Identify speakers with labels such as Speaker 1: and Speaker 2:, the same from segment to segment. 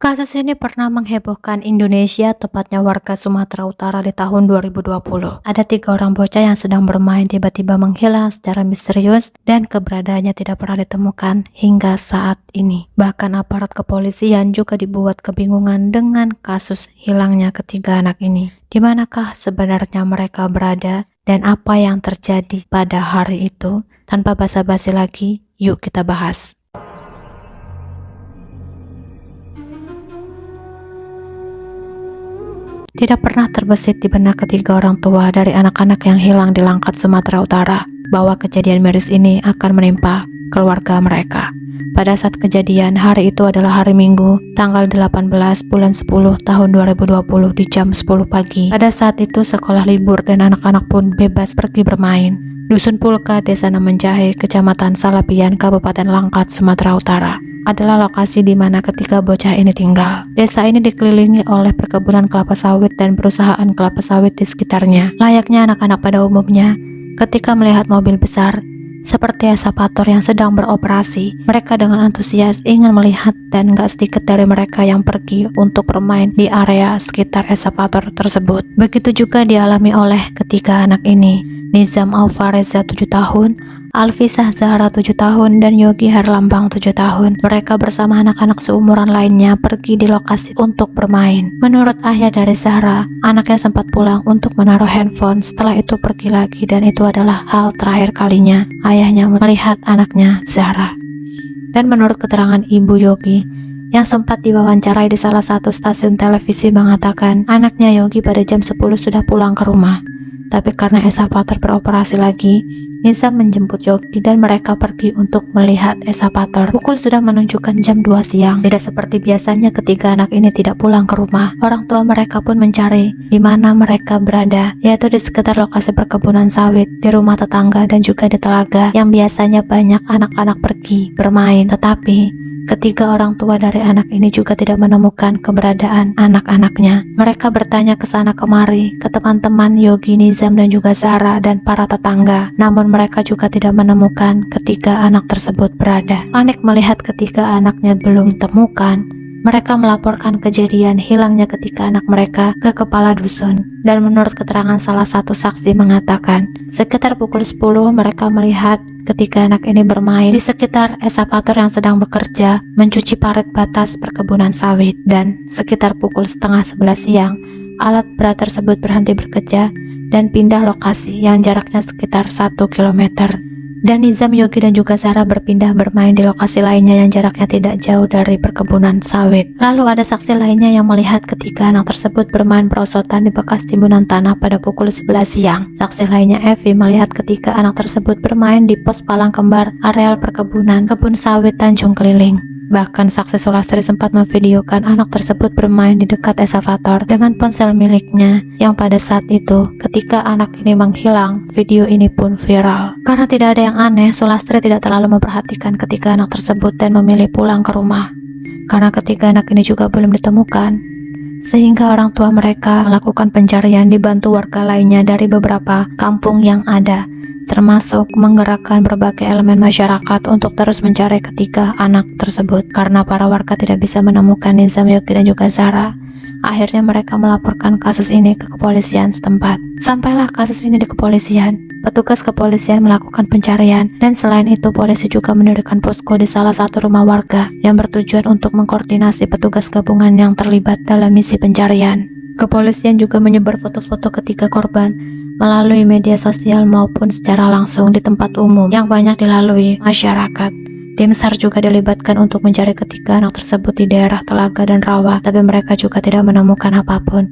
Speaker 1: Kasus ini pernah menghebohkan Indonesia, tepatnya warga Sumatera Utara di tahun 2020. Ada 3 orang bocah yang sedang bermain tiba-tiba menghilang secara misterius dan keberadaannya tidak pernah ditemukan hingga saat ini. Bahkan aparat kepolisian juga dibuat kebingungan dengan kasus hilangnya ketiga anak ini. Di manakah sebenarnya mereka berada dan apa yang terjadi pada hari itu? Tanpa basa-basi lagi, yuk kita bahas. Tidak pernah terbesit di benak ketiga orang tua dari anak-anak yang hilang di Langkat, Sumatera Utara, bahwa kejadian miris ini akan menimpa keluarga mereka. Pada saat kejadian, hari itu adalah hari Minggu, tanggal 18 bulan 10 tahun 2020 di jam 10 pagi. Pada saat itu sekolah libur dan anak-anak pun bebas pergi bermain. Dusun Pulka, Desa Namenjahe, Kecamatan Salapian, Kabupaten Langkat, Sumatera Utara adalah lokasi di mana ketiga bocah ini tinggal. Desa ini dikelilingi oleh perkebunan kelapa sawit dan perusahaan kelapa sawit di sekitarnya. Layaknya anak-anak pada umumnya, ketika melihat mobil besar seperti eskavator yang sedang beroperasi, mereka dengan antusias ingin melihat dan gak sedikit dari mereka yang pergi untuk bermain di area sekitar eskavator tersebut. Begitu juga dialami oleh ketiga anak ini. Nizam Alfareza 7 tahun, Alfisah Zahra 7 tahun, dan Yogi Herlambang 7 tahun. Mereka bersama anak-anak seumuran lainnya pergi di lokasi untuk bermain. Menurut ayah dari Zahra, anaknya sempat pulang untuk menaruh handphone, setelah itu pergi lagi, dan itu adalah hal terakhir kalinya ayahnya melihat anaknya Zahra. Dan menurut keterangan ibu Yogi yang sempat diwawancarai di salah satu stasiun televisi mengatakan anaknya Yogi pada jam 10 sudah pulang ke rumah. Tapi karena eskavator beroperasi lagi, Nizam menjemput Yogi dan mereka pergi untuk melihat eskavator. Pukul sudah menunjukkan jam 2 siang. Tidak seperti biasanya ketiga anak ini tidak pulang ke rumah. Orang tua mereka pun mencari di mana mereka berada, yaitu di sekitar lokasi perkebunan sawit, di rumah tetangga, dan juga di telaga yang biasanya banyak anak-anak pergi bermain. Tetapi ketiga orang tua dari anak ini juga tidak menemukan keberadaan anak-anaknya. Mereka bertanya ke sana kemari, ke teman-teman Yogi, Nizam, dan juga Zahra dan para tetangga. Namun mereka juga tidak menemukan ketiga anak tersebut berada. Panik melihat ketiga anaknya belum ditemukan, mereka melaporkan kejadian hilangnya ketiga anak mereka ke kepala dusun. Dan menurut keterangan salah satu saksi mengatakan, sekitar pukul 10 mereka melihat ketiga anak ini bermain di sekitar eskavator yang sedang bekerja mencuci parit batas perkebunan sawit. Dan sekitar pukul setengah 11 siang, alat berat tersebut berhenti bekerja dan pindah lokasi yang jaraknya sekitar 1 kilometer. Dan Nizam, Yogi, dan juga Zahra berpindah bermain di lokasi lainnya yang jaraknya tidak jauh dari perkebunan sawit. Lalu ada saksi lainnya yang melihat ketiga anak tersebut bermain perosotan di bekas timbunan tanah pada pukul 11 siang. Saksi lainnya, Evi, melihat ketiga anak tersebut bermain di pos palang kembar areal perkebunan kebun sawit Tanjung Keliling. Bahkan saksi Sulastri sempat memvideokan anak tersebut bermain di dekat eskavator dengan ponsel miliknya, yang pada saat itu ketika anak ini menghilang, video ini pun viral. Karena tidak ada yang aneh, Sulastri tidak terlalu memperhatikan ketiga anak tersebut dan memilih pulang ke rumah. Karena ketiga anak ini juga belum ditemukan, sehingga orang tua mereka melakukan pencarian dibantu warga lainnya dari beberapa kampung yang ada, termasuk menggerakkan berbagai elemen masyarakat untuk terus mencari ketiga anak tersebut. Karena para warga tidak bisa menemukan Nizam, Yogi, dan juga Zahra, akhirnya mereka melaporkan kasus ini ke kepolisian setempat. Sampailah kasus ini di kepolisian. Petugas kepolisian melakukan pencarian, dan selain itu polisi juga mendirikan posko di salah satu rumah warga yang bertujuan untuk mengkoordinasi petugas gabungan yang terlibat dalam misi pencarian. Kepolisian juga menyebar foto-foto ketiga korban melalui media sosial maupun secara langsung di tempat umum yang banyak dilalui masyarakat. Tim SAR juga dilibatkan untuk mencari ketiga anak tersebut di daerah Telaga dan Rawa, tapi mereka juga tidak menemukan apapun.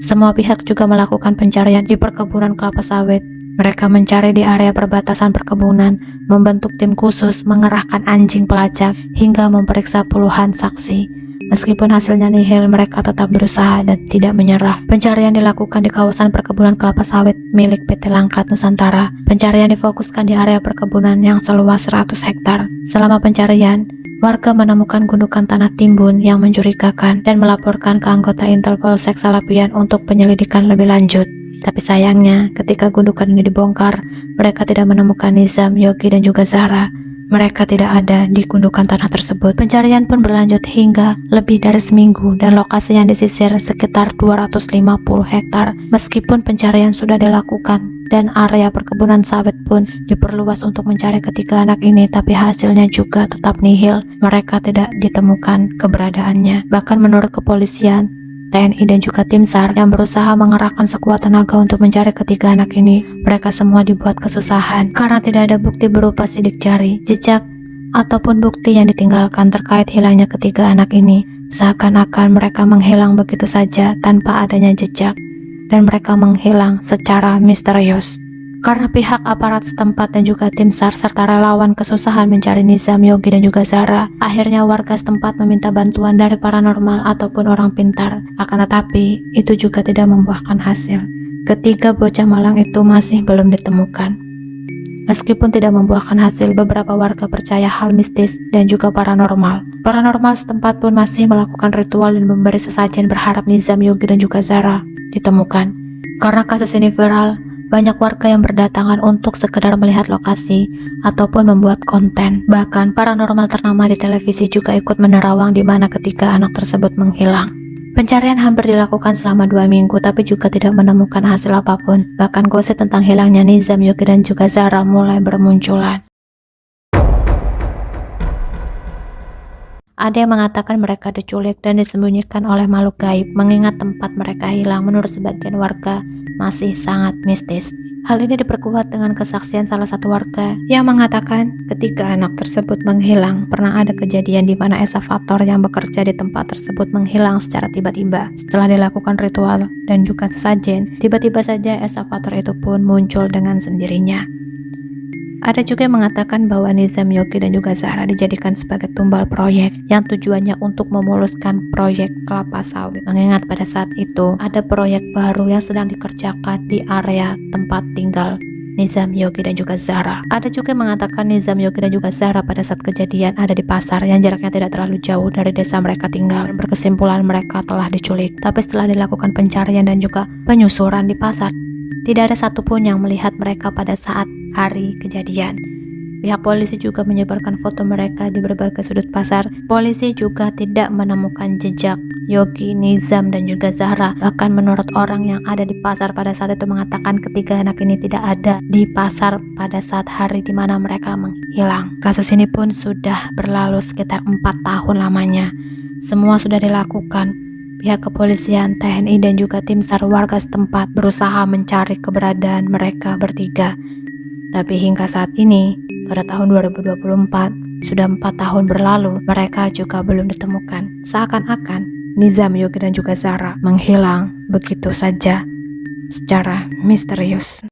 Speaker 1: Semua pihak juga melakukan pencarian di perkebunan kelapa sawit. Mereka mencari di area perbatasan perkebunan, membentuk tim khusus, mengerahkan anjing pelacak, hingga memeriksa puluhan saksi. Meskipun hasilnya nihil, mereka tetap berusaha dan tidak menyerah. Pencarian dilakukan di kawasan perkebunan kelapa sawit milik PT Langkat Nusantara. Pencarian difokuskan di area perkebunan yang seluas 100 hektar. Selama pencarian, warga menemukan gundukan tanah timbun yang mencurigakan dan melaporkan ke anggota Intel Polsek Salapian untuk penyelidikan lebih lanjut. Tapi sayangnya, ketika gundukan ini dibongkar, mereka tidak menemukan Nizam, Yogi, dan juga Zahra. mereka tidak ada di gundukan tanah tersebut. Pencarian pun berlanjut hingga lebih dari seminggu dan lokasi yang disisir sekitar 250 hektar. Meskipun pencarian sudah dilakukan dan area perkebunan sawit pun diperluas untuk mencari ketiga anak ini, tapi hasilnya juga tetap nihil. Mereka tidak ditemukan keberadaannya. Bahkan menurut kepolisian, TNI dan juga tim SAR yang berusaha mengerahkan sekuat tenaga untuk mencari ketiga anak ini, mereka semua dibuat kesusahan karena tidak ada bukti berupa sidik jari, jejak, ataupun bukti yang ditinggalkan terkait hilangnya ketiga anak ini. Seakan-akan mereka menghilang begitu saja tanpa adanya jejak, dan mereka menghilang secara misterius. Karena pihak aparat setempat dan juga tim SAR serta relawan kesusahan mencari Nizam, Yogi, dan juga Zara, akhirnya warga setempat meminta bantuan dari paranormal ataupun orang pintar. Akan tetapi, itu juga tidak membuahkan hasil. Ketiga bocah malang itu masih belum ditemukan. Meskipun tidak membuahkan hasil, beberapa warga percaya hal mistis dan juga paranormal. Paranormal setempat pun masih melakukan ritual dan memberi sesajen berharap Nizam, Yogi, dan juga Zara ditemukan. Karena kasus ini viral, banyak warga yang berdatangan untuk sekedar melihat lokasi ataupun membuat konten. Bahkan paranormal ternama di televisi juga ikut menerawang di mana ketiga anak tersebut menghilang. Pencarian hampir dilakukan selama 2 minggu tapi juga tidak menemukan hasil apapun. Bahkan gosip tentang hilangnya Nizam, Yogi, dan juga Zara mulai bermunculan. Ada yang mengatakan mereka diculik dan disembunyikan oleh makhluk gaib, mengingat tempat mereka hilang menurut sebagian warga masih sangat mistis. Hal ini diperkuat dengan kesaksian salah satu warga yang mengatakan ketiga anak tersebut menghilang. Pernah ada kejadian di mana eskavator yang bekerja di tempat tersebut menghilang secara tiba-tiba. Setelah dilakukan ritual dan juga sesajen, tiba-tiba saja eskavator itu pun muncul dengan sendirinya. Ada juga yang mengatakan bahwa Nizam, Yogi, dan juga Zara dijadikan sebagai tumbal proyek yang tujuannya untuk memuluskan proyek kelapa sawit. Mengingat pada saat itu ada proyek baru yang sedang dikerjakan di area tempat tinggal Nizam, Yogi, dan juga Zara. Ada juga yang mengatakan Nizam, Yogi, dan juga Zara pada saat kejadian ada di pasar yang jaraknya tidak terlalu jauh dari desa mereka tinggal, dan berkesimpulan mereka telah diculik. Tapi setelah dilakukan pencarian dan juga penyusuran di pasar, tidak ada satupun yang melihat mereka pada saat hari kejadian. Pihak polisi juga menyebarkan foto mereka di berbagai sudut pasar. Polisi juga tidak menemukan jejak Yogi, Nizam, dan juga Zahra. Bahkan menurut orang yang ada di pasar pada saat itu mengatakan ketiga anak ini tidak ada di pasar pada saat hari di mana mereka menghilang. Kasus ini pun sudah berlalu sekitar 4 tahun lamanya. Semua sudah dilakukan. Pihak kepolisian, TNI, dan juga tim SAR warga setempat berusaha mencari keberadaan mereka bertiga. Tapi hingga saat ini, pada tahun 2024, sudah 4 tahun berlalu, mereka juga belum ditemukan. Seakan-akan Nizam, Yogi, dan juga Zara menghilang begitu saja secara misterius.